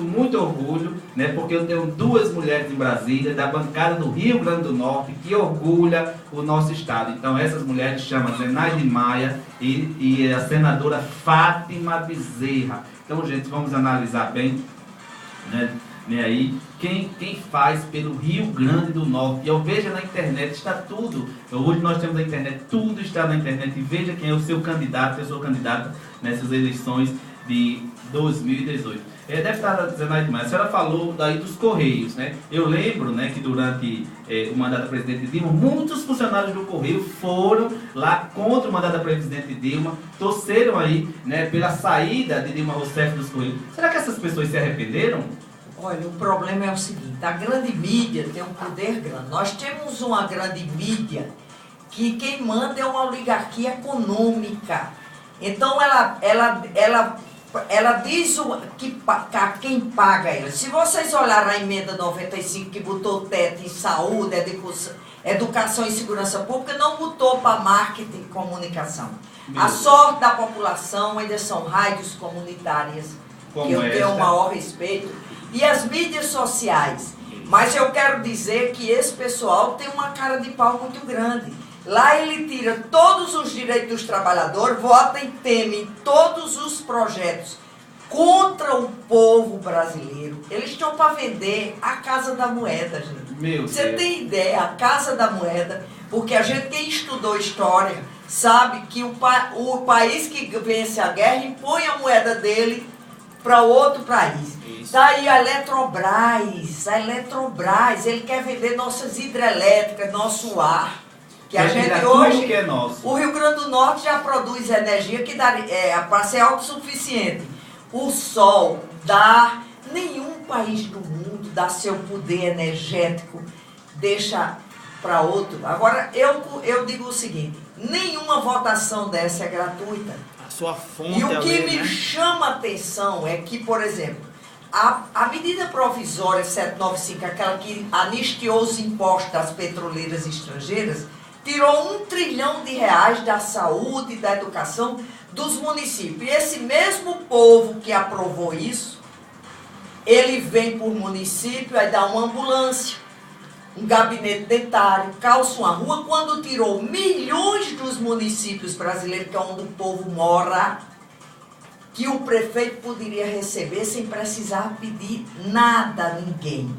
sinto muito orgulho, né, porque eu tenho duas mulheres em Brasília, da bancada do Rio Grande do Norte, que orgulha o nosso estado. Então essas mulheres chamam Zenaide Maia e a senadora Fátima Bezerra. Então, gente, vamos analisar bem, né, aí, quem faz pelo Rio Grande do Norte. E eu vejo na internet, está tudo. Hoje nós temos a internet, tudo está na internet. E veja quem é o seu candidato, eu sou candidata nessas eleições de 2018. Deve estar dizendo aí demais. A senhora falou daí dos Correios, né? Eu lembro, né, que durante o mandato da presidente Dilma, muitos funcionários do Correio foram lá contra o mandato da presidente Dilma, torceram aí, né, pela saída de Dilma Rousseff dos Correios. Será que essas pessoas se arrependeram? Olha, o problema é o seguinte, a grande mídia tem um poder grande. Nós temos uma grande mídia que quem manda é uma oligarquia econômica. Então ela diz quem paga ela. Se vocês olharem a emenda 95 que botou teto em saúde, educação e segurança pública, não botou para marketing e comunicação. A sorte da população ainda são rádios comunitárias, que eu tenho o maior respeito. E as mídias sociais. Mas eu quero dizer que esse pessoal tem uma cara de pau muito grande. Lá ele tira todos os direitos dos trabalhadores, vota em Temer, todos os projetos contra o povo brasileiro. Eles estão para vender a Casa da Moeda, gente. Você tem ideia, a Casa da Moeda, porque a gente, quem estudou história, sabe que o país que vence a guerra impõe a moeda dele para outro país. Daí a Eletrobras, ele quer vender nossas hidrelétricas, nosso ar. Que a gente hoje, que é nosso. O Rio Grande do Norte já produz energia que dá para ser autossuficiente. O sol dá, nenhum país do mundo dá seu poder energético, deixa para outro. Agora, eu digo o seguinte, nenhuma votação dessa é gratuita. A sua fonte e o que me chama a atenção é que, por exemplo, a medida provisória 795, aquela que anistiou os impostos das petroleiras estrangeiras, tirou R$1 trilhão da saúde e da educação dos municípios. E esse mesmo povo que aprovou isso, ele vem por município, aí dá uma ambulância, um gabinete dentário, calça uma rua, quando tirou milhões dos municípios brasileiros, que é onde o povo mora, que o prefeito poderia receber sem precisar pedir nada a ninguém.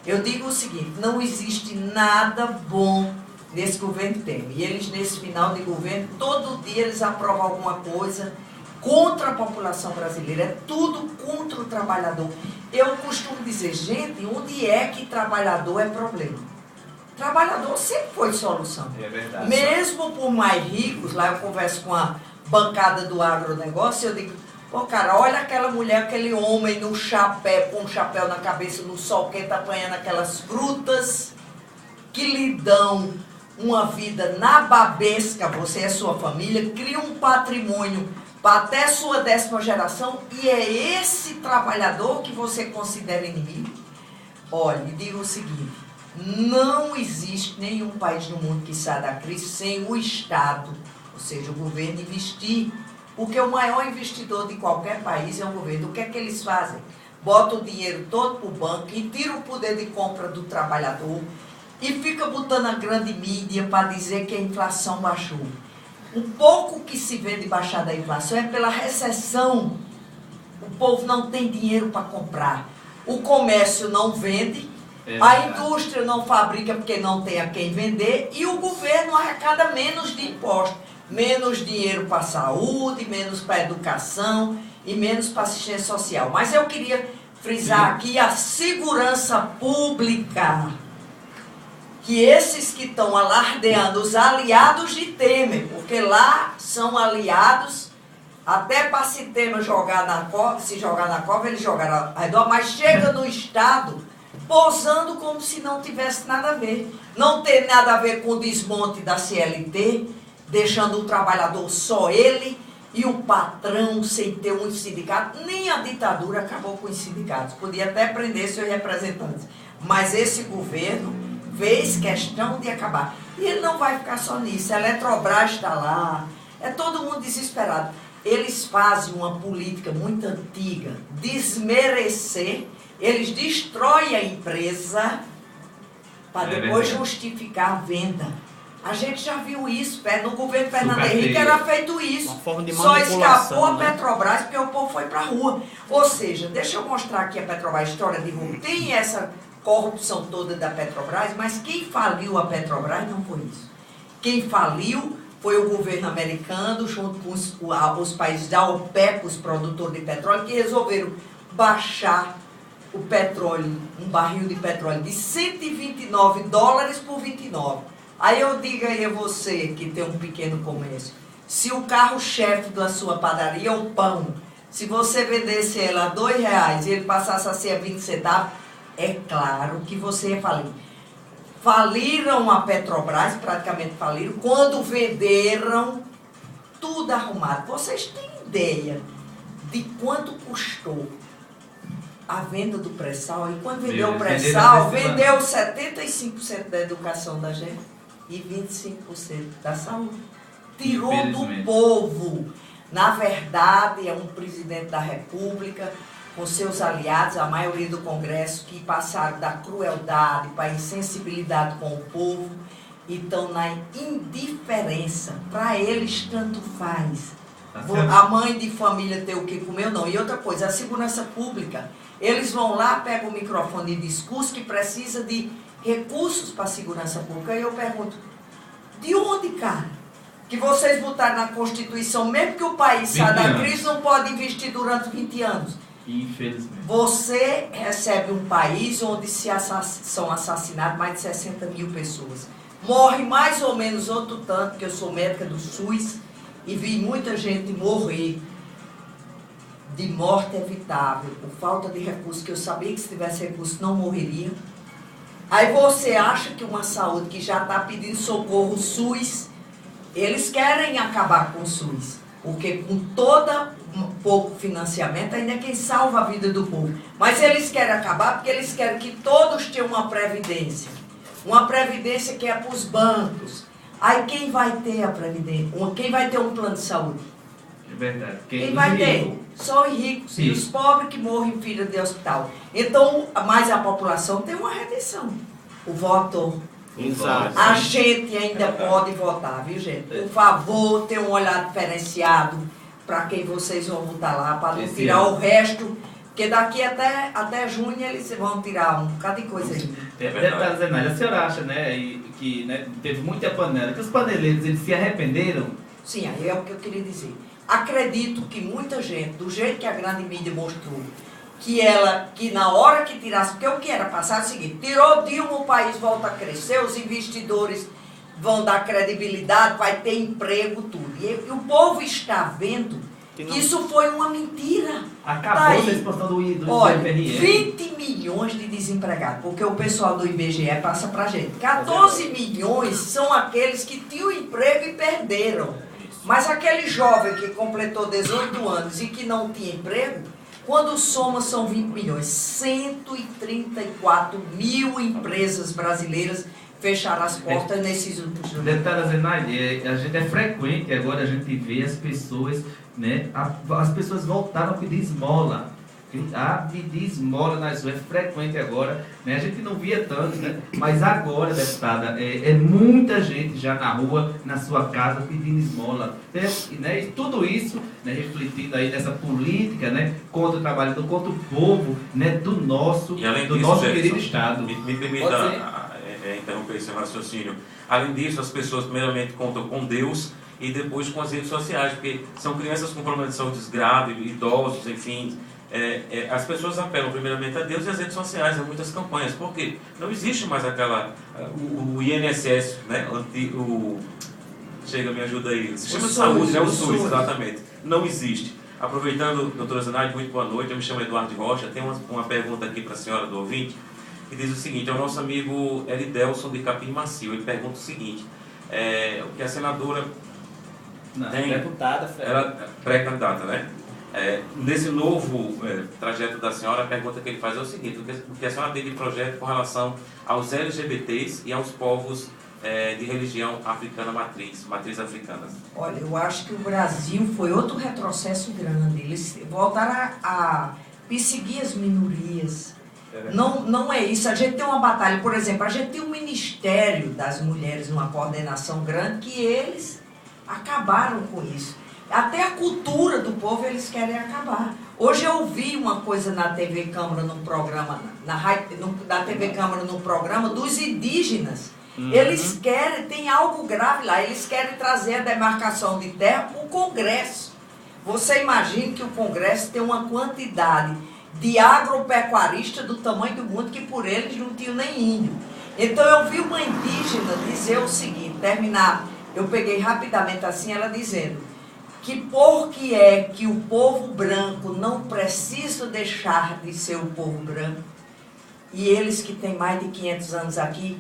Eu digo o seguinte, não existe nada bom nesse governo Temer. E eles, nesse final de governo, todo dia eles aprovam alguma coisa contra a população brasileira. É tudo contra o trabalhador. Eu costumo dizer, gente, onde é que trabalhador é problema? Trabalhador sempre foi solução. É verdade. Mesmo por mais ricos, lá eu converso com a bancada do agronegócio, eu digo, pô, cara, olha aquela mulher, aquele homem no chapéu, com um chapéu na cabeça, no sol quente, apanhando aquelas frutas que lhe dão uma vida nababesca, você e a sua família, cria um patrimônio para até sua 10ª geração, e é esse trabalhador que você considera inimigo? Olha, digo o seguinte, não existe nenhum país no mundo que saia da crise sem o Estado, ou seja, o governo investir, porque o maior investidor de qualquer país é o governo. O que é que eles fazem? Botam o dinheiro todo para o banco e tiram o poder de compra do trabalhador e fica botando a grande mídia para dizer que a inflação baixou. O pouco que se vê de baixar da inflação é pela recessão. O povo não tem dinheiro para comprar. O comércio não vende, a indústria não fabrica porque não tem a quem vender e o governo arrecada menos de impostos. Menos dinheiro para a saúde, menos para a educação e menos para a assistência social. Mas eu queria frisar aqui a segurança pública. Que esses que estão alardeando, os aliados de Temer, porque lá são aliados, até para se Temer jogar na cova, se jogar na cova, eles jogaram ao redor, mas chega no Estado posando como se não tivesse nada a ver. Não tem nada a ver com o desmonte da CLT, deixando o trabalhador só ele e o patrão sem ter um sindicato. Nem a ditadura acabou com os sindicatos. Podia até prender seus representantes. Mas esse governo fez questão de acabar. E ele não vai ficar só nisso. A Eletrobras está lá. É todo mundo desesperado. eles fazem uma política muito antiga, desmerecer, eles destroem a empresa para depois justificar a venda. A gente já viu isso, no governo Fernando Henrique era feito isso. Uma forma de só escapou a né? Petrobras porque o povo foi para a rua. Ou seja, deixa eu mostrar aqui a Petrobras, a história de rua. Tem essa corrupção toda da Petrobras, mas quem faliu a Petrobras não foi isso. Quem faliu foi o governo americano, junto com os países da OPEP, os produtores de petróleo, que resolveram baixar o petróleo, um barril de petróleo de $129 por 29. Aí eu digo aí a você que tem um pequeno comércio, se o carro-chefe da sua padaria é o pão, se você vendesse ela a R$2 e ele passasse a ser a 20 centavos, é claro que você ia falir. Faliram a Petrobras, praticamente faliram, quando venderam tudo arrumado. Vocês têm ideia de quanto custou a venda do pré-sal? E quando vendeu o pré-sal, vendeu 75% da educação da gente e 25% da saúde. Tirou do povo. Na verdade, é um presidente da República, com seus aliados, a maioria do Congresso, que passaram da crueldade para a insensibilidade com o povo e estão na indiferença. Para eles, tanto faz. A mãe de família ter o que comer ou não. E outra coisa, a segurança pública, eles vão lá, pegam o microfone e discurso que precisa de recursos para a segurança pública. E eu pergunto, de onde, cara? Que vocês botaram na Constituição, mesmo que o país saia da crise, não pode investir durante 20 anos. Infelizmente. Você recebe um país onde são assassinadas mais de 60 mil pessoas. Morre mais ou menos outro tanto, porque eu sou médica do SUS e vi muita gente morrer de morte evitável, por falta de recursos, que eu sabia que se tivesse recurso não morreria. Aí você acha que uma saúde que já está pedindo socorro, o SUS, eles querem acabar com o SUS, porque com todo pouco financiamento, ainda é quem salva a vida do povo. Mas eles querem acabar porque eles querem que todos tenham uma previdência que é para os bancos. Aí quem vai ter a previdência? Quem vai ter um plano de saúde? É verdade. Quem vai ter? Só os ricos. Sim. E os pobres que morrem em fila de hospital. Então, mas a população tem uma redenção. O voto. Exato. A gente ainda pode votar, viu, gente? Por favor, tenham um olhar diferenciado para quem vocês vão votar lá, para não tirar o resto, porque daqui até junho eles vão tirar um bocado de coisa aí. Deputada Zenaide, a senhora acha, né, que teve muita panela, que os paneleiros eles se arrependeram? Sim, aí é o que eu queria dizer. Acredito que muita gente, do jeito que a grande mídia mostrou, que na hora que tirasse, porque o que era passar é o seguinte, tirou Dilma, o país volta a crescer, os investidores vão dar credibilidade, vai ter emprego, tudo. E o povo está vendo que isso foi uma mentira. Acabou a expansão do IBGE. Olha, 20 milhões de desempregados, porque o pessoal do IBGE passa pra gente. 14 milhões são aqueles que tinham emprego e perderam. Mas aquele jovem que completou 18 anos e que não tinha emprego, quando soma são 20 milhões. 134 mil empresas brasileiras fecharam as portas nesses últimos anos. Deputada Zenaide, a gente é frequente agora a gente vê as pessoas, né? As pessoas voltaram a pedir esmola. A pedir esmola nas ruas é frequente agora, né? A gente não via tanto, né? Mas agora, deputada, é muita gente já na rua, na sua casa, pedindo esmola. Né? E tudo isso, né, refletindo aí nessa política, né, contra o trabalhador, contra o povo, né, do nosso querido Estado. Me permita interromper esse raciocínio. Além disso, as pessoas primeiramente contam com Deus e depois com as redes sociais, porque são crianças com problemas de saúde grave, idosos, enfim. As pessoas apelam primeiramente a Deus e as redes sociais, há muitas campanhas. Por quê? Não existe mais o INSS, né? Chega, me ajuda aí. O sistema de saúde, né? O SUS, exatamente. Não existe. Aproveitando, doutora Zenaide, muito boa noite. Eu me chamo Eduardo Rocha. Tem uma pergunta aqui para a senhora do ouvinte, que diz o seguinte: é o nosso amigo Elidelson de Capim Macio. Ele pergunta o seguinte: o que a senadora tem. Deputada, ela pré-candidata, né? Nesse novo trajeto da senhora, a pergunta que ele faz é o seguinte: o que a senhora tem de projeto com relação aos LGBTs e aos povos de religião africana matriz africana? Olha, eu acho que o Brasil foi outro retrocesso grande. Eles voltaram a perseguir as minorias. Não é isso. A gente tem uma batalha, por exemplo, a gente tem um Ministério das Mulheres numa coordenação grande que eles acabaram com isso. Até a cultura do povo eles querem acabar. Hoje eu ouvi uma coisa na TV Câmara, num programa, na TV Câmara, num programa dos indígenas. Eles querem, tem algo grave lá, eles querem trazer a demarcação de terra para o Congresso. Você imagina que o Congresso tem uma quantidade de agropecuaristas do tamanho do mundo que por eles não tinham nem índio. Então eu vi uma indígena dizer o seguinte, terminar, eu peguei rapidamente assim, ela dizendo que por que é que o povo branco não precisa deixar de ser o povo branco e eles que têm mais de 500 anos aqui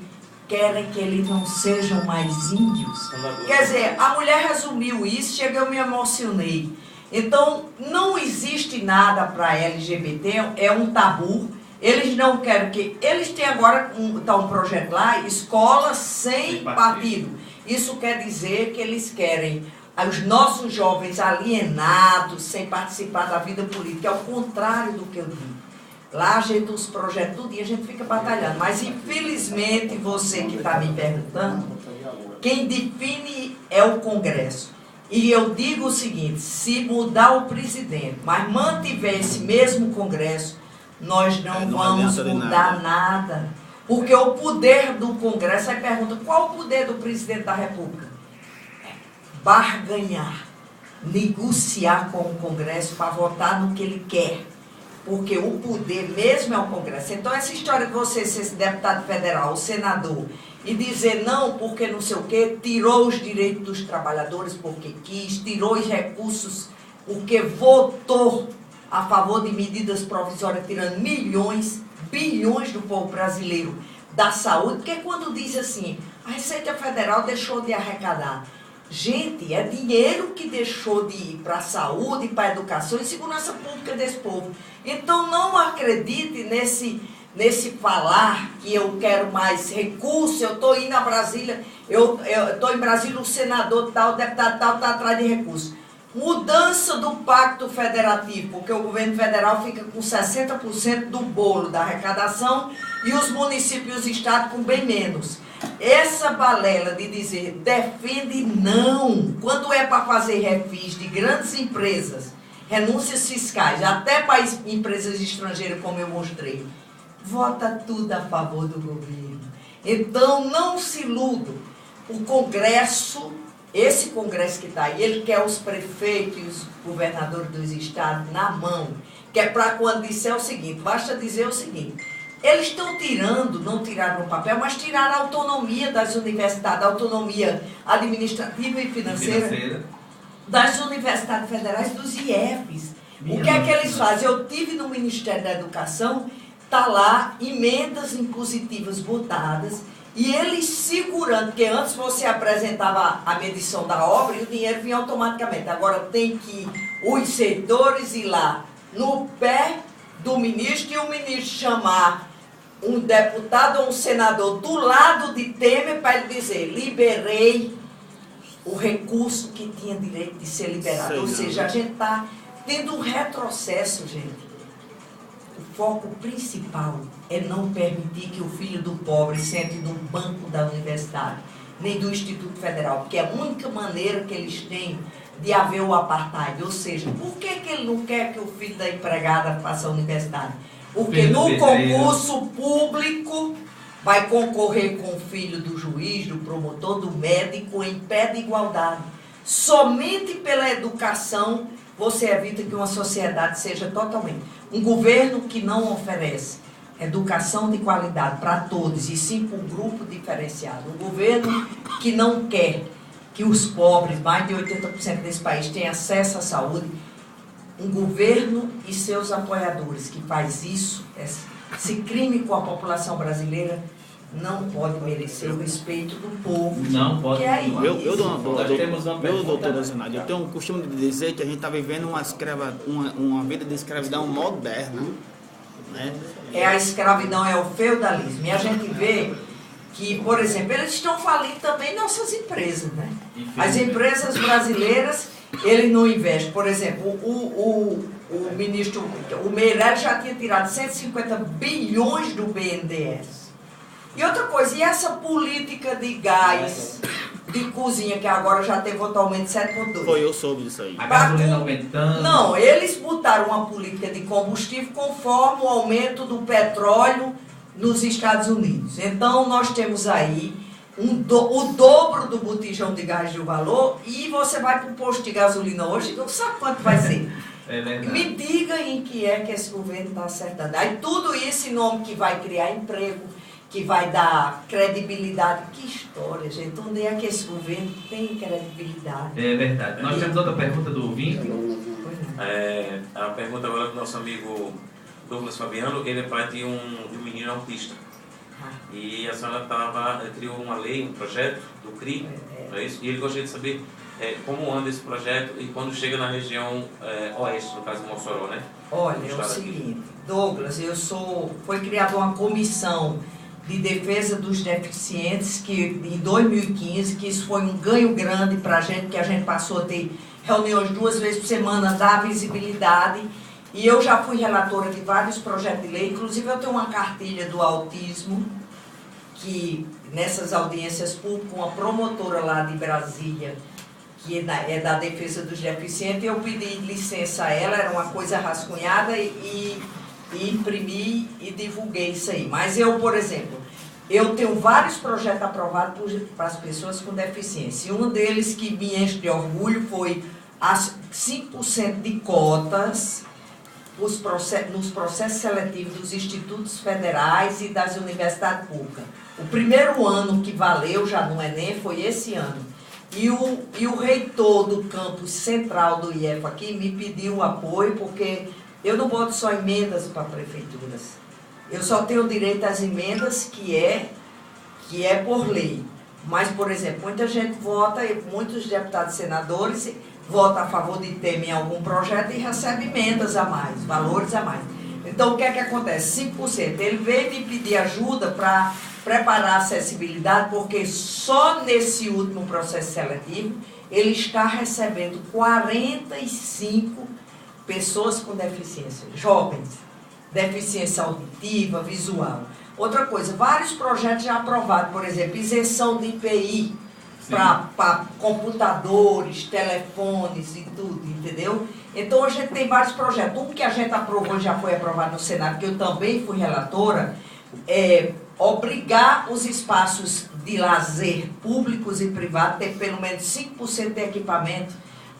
querem que eles não sejam mais índios. Quer dizer, a mulher resumiu isso, cheguei, eu me emocionei. Então, não existe nada para LGBT, é um tabu. Eles não querem que... Eles têm agora um projeto lá, escola sem partido. Isso quer dizer que eles querem os nossos jovens alienados, sem participar da vida política. É o contrário do que eu digo. Lá a gente, os projetos, tudo, e a gente fica batalhando. Mas, infelizmente, você que está me perguntando, quem define é o Congresso. E eu digo o seguinte, se mudar o presidente, mas mantiver esse mesmo Congresso, nós não vamos mudar nada. Porque o poder do Congresso, aí pergunta, qual o poder do presidente da República? Barganhar, negociar com o Congresso para votar no que ele quer. Porque o poder mesmo é o Congresso. Então, essa história de você ser deputado federal ou senador e dizer não porque não sei o quê, tirou os direitos dos trabalhadores porque quis, tirou os recursos porque votou a favor de medidas provisórias, tirando milhões, bilhões do povo brasileiro da saúde. Porque quando diz assim, a Receita Federal deixou de arrecadar. Gente, é dinheiro que deixou de ir para a saúde, para a educação e segurança pública desse povo. Então, não acredite nesse falar que eu quero mais recursos, eu estou indo a Brasília, eu estou em Brasília, o senador tal, o deputado tal está atrás de recursos. Mudança do pacto federativo, porque o governo federal fica com 60% do bolo da arrecadação e os municípios e os estados com bem menos. Essa balela de dizer defende não, quando é para fazer refis de grandes empresas, renúncias fiscais, até para empresas estrangeiras, como eu mostrei, vota tudo a favor do governo. Então, não se iludam. O Congresso, esse Congresso que está aí, ele quer os prefeitos e os governadores dos estados na mão, que é para quando disser o seguinte, basta dizer o seguinte, eles estão tirando, não tiraram no papel, mas tiraram a autonomia das universidades, a autonomia administrativa e financeira das universidades federais, dos IEFs. O que é que eles fazem? Eu tive no Ministério da Educação, está lá, emendas impositivas botadas, e eles segurando, porque antes você apresentava a medição da obra e o dinheiro vinha automaticamente. Agora tem que os setores ir lá no pé do ministro e o ministro chamar um deputado ou um senador do lado de Temer para ele dizer, liberei o recurso que tinha direito de ser liberado. Ou seja, a gente está tendo um retrocesso, gente. O foco principal é não permitir que o filho do pobre sente no banco da universidade, nem do Instituto Federal, porque é a única maneira que eles têm de haver o apartheid. Ou seja, por que ele não quer que o filho da empregada faça a universidade? Porque no concurso público vai concorrer com o filho do juiz, do promotor, do médico, em pé de igualdade. Somente pela educação você evita que uma sociedade seja totalmente... Um governo que não oferece educação de qualidade para todos, e sim para um grupo diferenciado. Um governo que não quer que os pobres, mais de 80% desse país, tenham acesso à saúde. Um governo e seus apoiadores que faz isso, esse crime com a população brasileira, não pode merecer o respeito do povo. Não pode. Que é isso. Doutora Zenaide, eu tenho um costume de dizer que a gente está vivendo uma vida de escravidão moderna. Né? A escravidão é o feudalismo. E a gente vê que, por exemplo, eles estão falindo também nossas empresas, né? As empresas brasileiras, eles não investem. Por exemplo, o ministro, o Meirelles já tinha tirado 150 bilhões do BNDES. E outra coisa, e essa política de gás, de cozinha, que agora já teve atualmente 7,2? Foi, eu soube disso aí. A gasolina aumentando. Não, eles botaram uma política de combustível conforme o aumento do petróleo nos Estados Unidos. Então, nós temos aí o dobro do botijão de gás de valor e você vai para o posto de gasolina hoje e não sabe quanto vai ser. É verdade. Me diga em que é que esse governo está acertando. Aí tudo isso em nome que vai criar emprego, que vai dar credibilidade. Que história, gente. Onde é que esse governo tem credibilidade? É verdade. Nós temos outra pergunta do ouvinte. A pergunta agora do nosso amigo Douglas Fabiano. Ele é pai de um menino autista. E a senhora criou uma lei, um projeto do CRI, não é isso? E ele gostaria de saber como anda esse projeto e quando chega na região oeste, no caso de Mossoró, né? Olha, é o seguinte, Douglas, foi criada uma comissão de defesa dos deficientes que em 2015, que isso foi um ganho grande para a gente, que a gente passou a ter reuniões 2 vezes por semana, dar visibilidade. E eu já fui relatora de vários projetos de lei, inclusive eu tenho uma cartilha do autismo, que nessas audiências públicas, uma promotora lá de Brasília, que é da defesa dos deficientes, eu pedi licença a ela, era uma coisa rascunhada, e imprimi e divulguei isso aí. Mas eu, por exemplo, eu tenho vários projetos aprovados para as pessoas com deficiência. E um deles que me enche de orgulho foi as 5% de cotas nos processos seletivos dos institutos federais e das universidades públicas. O primeiro ano que valeu já no Enem foi esse ano. E o reitor do campus central do IEF aqui me pediu apoio, porque eu não boto só emendas para prefeituras. Eu só tenho direito às emendas que é por lei. Mas, por exemplo, muita gente vota, muitos deputados e senadores vota a favor de tema em algum projeto e recebe emendas a mais, valores a mais. Então, o que é que acontece? 5%. Ele veio me pedir ajuda para preparar a acessibilidade, porque só nesse último processo seletivo ele está recebendo 45 pessoas com deficiência, jovens, deficiência auditiva, visual. Outra coisa, vários projetos já aprovados, por exemplo, isenção de IPI para computadores, telefones e tudo, entendeu? Então a gente tem vários projetos. Um que a gente aprovou, já foi aprovado no Senado, que eu também fui relatora, é obrigar os espaços de lazer públicos e privados a ter pelo menos 5% de equipamento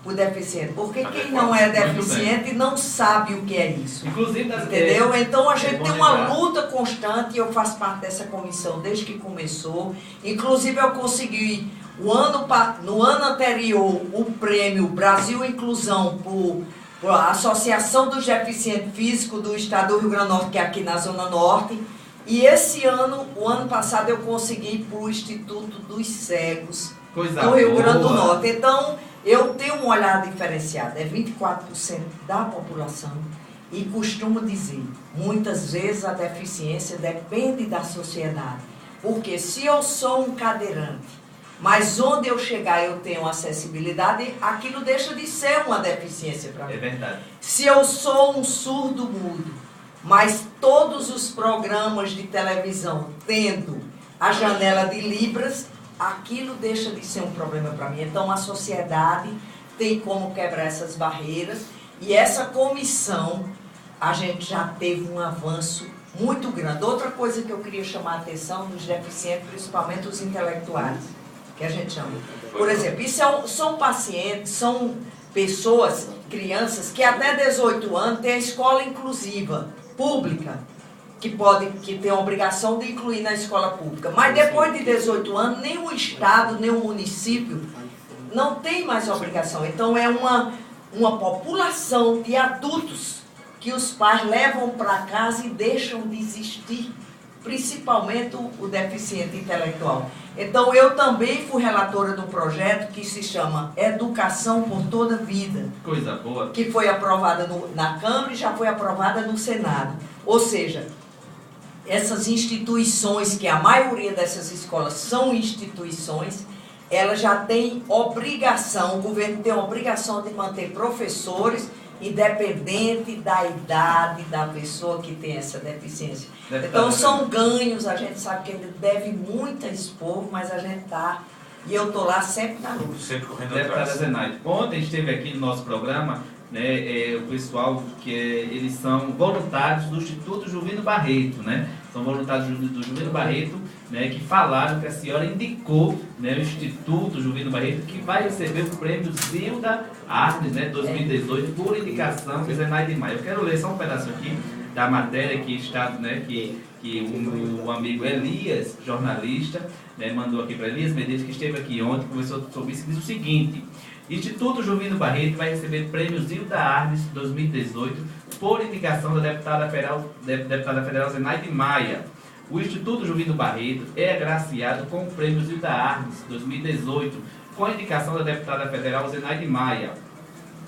por deficiente. Porque quem não é deficiente não sabe o que é isso. Inclusive, entendeu? Então a gente tem uma luta constante e eu faço parte dessa comissão desde que começou. Inclusive eu consegui no ano anterior o prêmio Brasil Inclusão por a Associação dos Deficientes Físicos do Estado do Rio Grande do Norte, que é aqui na Zona Norte. E esse ano, o ano passado, eu consegui para o Instituto dos Cegos do Rio Grande do Norte. Então, eu tenho um olhar diferenciado, é 24% da população. E costumo dizer, muitas vezes a deficiência depende da sociedade. Porque se eu sou um cadeirante, mas onde eu chegar eu tenho acessibilidade, aquilo deixa de ser uma deficiência para mim. É verdade. Se eu sou um surdo mudo, mas todos os programas de televisão tendo a janela de Libras, aquilo deixa de ser um problema para mim. Então a sociedade tem como quebrar essas barreiras e essa comissão, a gente já teve um avanço muito grande. Outra coisa que eu queria chamar a atenção dos deficientes, principalmente os intelectuais, que a gente chama. Por exemplo, isso são pacientes, são pessoas, crianças, que até 18 anos têm a escola inclusiva, pública, que tem a obrigação de incluir na escola pública. Mas depois de 18 anos, nem o Estado, nem o município não tem mais obrigação. Então é uma população de adultos que os pais levam para casa e deixam de existir, principalmente o deficiente intelectual. Então eu também fui relatora de um projeto que se chama Educação por Toda a Vida. Coisa boa. Que foi aprovada na Câmara e já foi aprovada no Senado. Ou seja, essas instituições, que a maioria dessas escolas são instituições, ela já tem obrigação, o governo tem a obrigação de manter professores, independente da idade da pessoa que tem essa deficiência. Então são ganhos, a gente sabe que ele deve muito a esse povo, mas a gente está, e eu estou lá sempre na luta. Sempre correndo Deputada atrás. Zenaide, ontem esteve aqui no nosso programa, né, o pessoal que eles são voluntários do Instituto Juvino Barreto, né? São voluntários do Juvino Barreto, né, que falaram que a senhora indicou, né, o Instituto Juvino Barreto, que vai receber o prêmio Zilda Arnes, né, 2018, por indicação de Zenaide Maia. Eu quero ler só um pedaço aqui da matéria que está, né, que o amigo Elias, jornalista, né, mandou aqui para Elias Medeiros, que esteve aqui ontem, conversou sobre isso, que diz o seguinte: Instituto Juvino Barreto vai receber prêmio Zilda Arnes 2018 por indicação da deputada federal Zenaide Maia. O Instituto Juvino Barreto é agraciado com o prêmio Zilda Arnes 2018 com a indicação da deputada federal Zenaide Maia.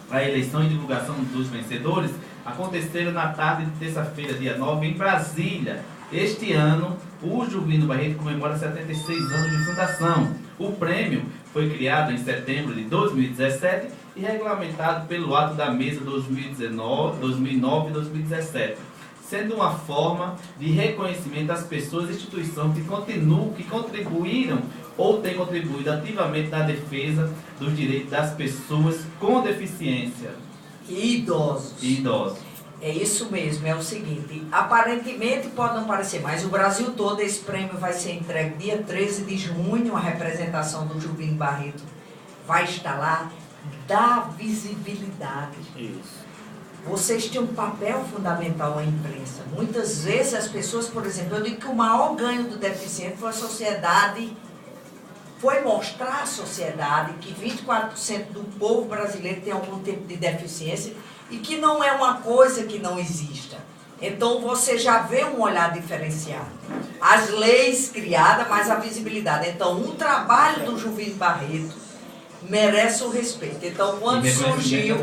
A eleição e divulgação dos vencedores aconteceram na tarde de terça-feira, dia 9, em Brasília. Este ano, o Juvino Barreto comemora 76 anos de fundação. O prêmio foi criado em setembro de 2017 e regulamentado pelo ato da mesa 2009 e 2017, sendo uma forma de reconhecimento das pessoas e instituições que contribuíram ou têm contribuído ativamente na defesa dos direitos das pessoas com deficiência. E idosos. É isso mesmo, é o seguinte, aparentemente pode não parecer, mas o Brasil todo, esse prêmio vai ser entregue dia 13 de junho, a representação do Juvino Barreto vai estar lá, dá visibilidade. Isso. Vocês têm um papel fundamental na imprensa. Muitas vezes as pessoas, por exemplo, eu digo que o maior ganho do deficiente foi a sociedade, foi mostrar à sociedade que 24% do povo brasileiro tem algum tipo de deficiência e que não é uma coisa que não exista. Então você já vê um olhar diferenciado. As leis criadas, mas a visibilidade. Então um trabalho do Juvino Barreto merece o respeito. Então quando surgiu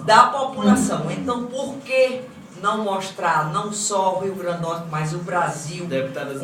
da população, então por que não mostrar, não só o Rio Grande do Norte, mas o Brasil,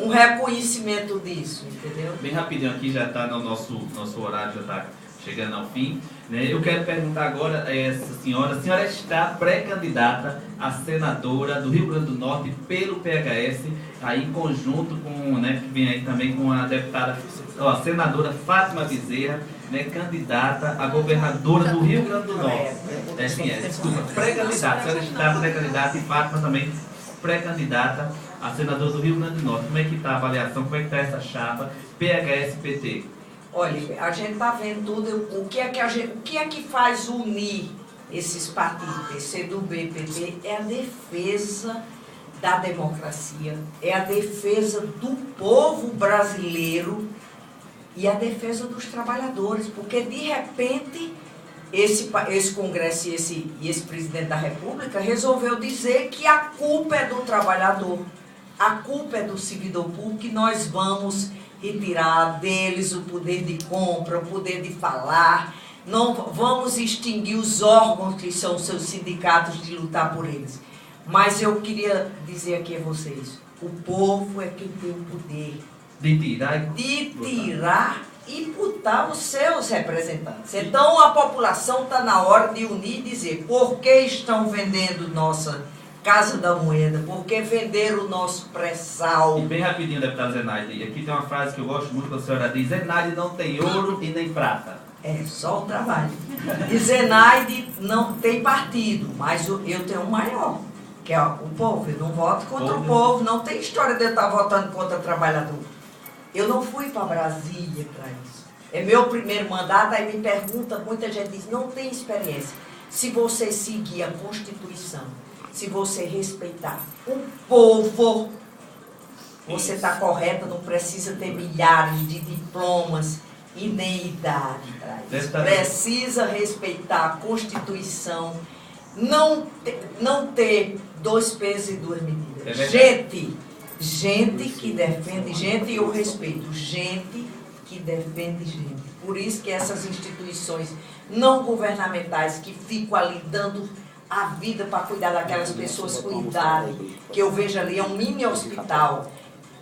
um reconhecimento disso, entendeu? Bem rapidinho aqui, já está no nosso horário, já está chegando ao fim, né? Eu quero perguntar agora a essa senhora. A senhora está pré-candidata a senadora do Rio Grande do Norte pelo PHS, aí em conjunto com, né, que vem aí também com a deputada, a senadora Fátima Bezerra, né, candidata a governadora do Rio Grande do Norte. Desculpa, pré-candidata. A senhora está pré-candidata e Fátima também pré-candidata a senadora do Rio Grande do Norte. Como é que está a avaliação? Como é que está essa chapa PHS-PT? Olha, a gente está vendo tudo, o que é que faz unir esses partidos, PCdoB, PT, é a defesa da democracia, é a defesa do povo brasileiro e a defesa dos trabalhadores, porque de repente esse Congresso e esse presidente da República resolveu dizer que a culpa é do trabalhador, a culpa é do servidor público, que nós vamos retirar deles o poder de compra, o poder de falar, não vamos extinguir os órgãos que são os seus sindicatos de lutar por eles. Mas eu queria dizer aqui a vocês, o povo é quem tem o poder de tirar e botar os seus representantes. Então a população está na hora de unir e dizer por que estão vendendo nossa Casa da Moeda, por que venderam o nosso pré-sal. E bem rapidinho, deputada Zenaide, aqui tem uma frase que eu gosto muito, que a senhora diz: Zenaide não tem ouro e nem prata. É, só o trabalho. E Zenaide não tem partido, mas eu tenho um maior, que é o povo. Eu não voto contra o povo, não tem história de eu estar votando contra o trabalhador. Eu não fui para Brasília para isso. É meu primeiro mandato, aí me pergunta, muita gente diz, não tem experiência. Se você seguir a Constituição, se você respeitar o povo, você está correta, não precisa ter milhares de diplomas e nem idade para isso. Precisa respeitar a Constituição, não ter dois pesos e duas medidas. Gente que defende gente, e eu respeito, gente que defende gente. Por isso que essas instituições não governamentais que ficam ali dando a vida para cuidar daquelas pessoas com idade, que eu vejo ali, é um mini hospital.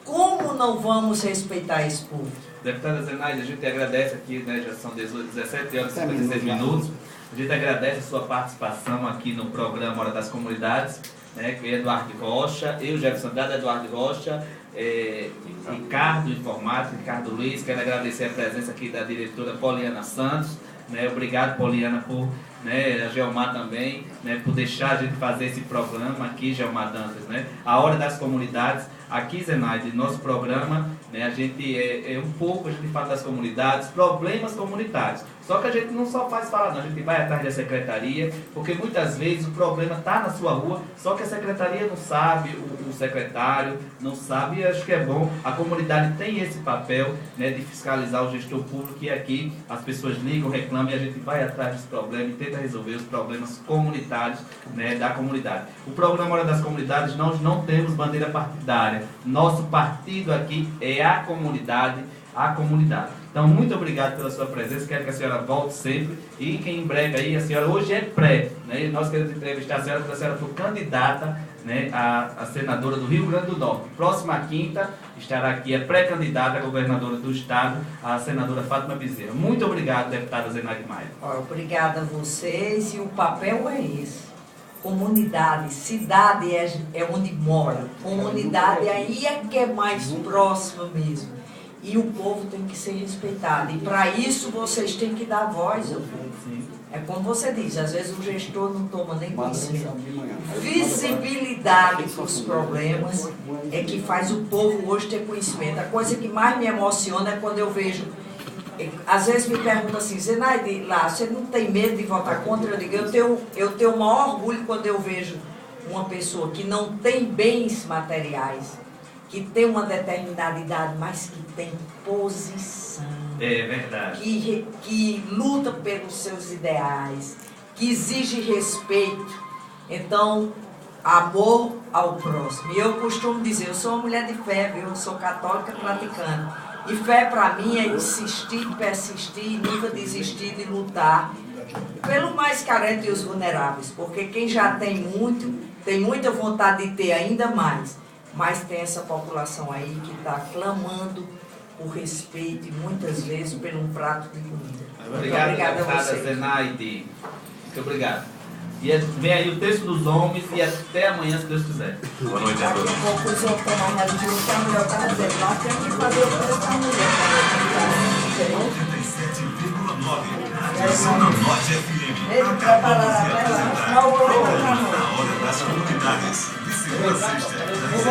Como não vamos respeitar esse povo? Deputada Zenaide, a gente agradece aqui, né, já são 17 horas e 56 minutos. A gente agradece a sua participação aqui no programa Hora das Comunidades, né, que é Eduardo Rocha, eu, Jefferson Andrade, Eduardo Rocha, Ricardo Informática, Ricardo Luiz. Quero agradecer a presença aqui da diretora Poliana Santos, né, obrigado, Poliana, por, né, a Gelmar também, né, por deixar a gente fazer esse programa aqui, Gelmar Dantas, né, a Hora das Comunidades. Aqui, Zenaide, nosso programa, né, a gente um pouco, a gente fala das comunidades, problemas comunitários. Só que a gente não só faz falar, não, a gente vai atrás da secretaria, porque muitas vezes o problema está na sua rua, só que a secretaria não sabe, o secretário não sabe, e acho que é bom, a comunidade tem esse papel, né, de fiscalizar o gestor público, e aqui as pessoas ligam, reclamam, e a gente vai atrás desse problema e tenta resolver os problemas comunitários, né, da comunidade. O programa Hora das Comunidades, nós não temos bandeira partidária. Nosso partido aqui é a comunidade, a comunidade. Então, muito obrigado pela sua presença, quero que a senhora volte sempre, e que em breve aí, a senhora hoje é pré, né, e nós queremos entrevistar a senhora, porque a senhora foi candidata, né, a senadora do Rio Grande do Norte. Próxima quinta estará aqui a pré-candidata a governadora do estado, a senadora Fátima Bezerra. Muito obrigado, deputada Zenaide Maia. Obrigada a vocês, e o papel é esse. Comunidade, cidade é onde mora, comunidade aí é que é mais próxima mesmo. E o povo tem que ser respeitado. E para isso vocês têm que dar voz ao povo. É como você diz, às vezes o gestor não toma nem conhecimento. Visibilidade para os problemas é que faz o povo hoje ter conhecimento. A coisa que mais me emociona é quando eu vejo, às vezes me perguntam assim, Zenaide, lá, você não tem medo de votar contra? Eu digo, eu tenho o maior orgulho quando eu vejo uma pessoa que não tem bens materiais, que tem uma determinada idade, mas que tem posição. É verdade. Que luta pelos seus ideais, que exige respeito. Então, amor ao próximo. E eu costumo dizer, eu sou uma mulher de fé, viu? Eu sou católica praticante. E fé para mim é insistir, persistir, nunca desistir de lutar pelo mais carente e os vulneráveis. Porque quem já tem muito, tem muita vontade de ter ainda mais. Mas tem essa população aí que está clamando por respeito e muitas vezes por um prato de comida. Obrigado, deputada Zenaide. Muito obrigado. E vem aí o texto dos homens e até amanhã, se Deus quiser. Boa noite a todos. Daqui a pouco os outros estão mais religiões que a mulher está dizendo. Nós temos que fazer o preço da mulher. 87,9. Zona Norte FM. Ele trabalha até lá. Não vou Na Hora das Comunidades. De segunda a sexta.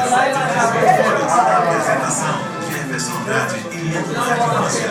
lá. Apresentação: Jefferson Andrade e Eduardo Rocha.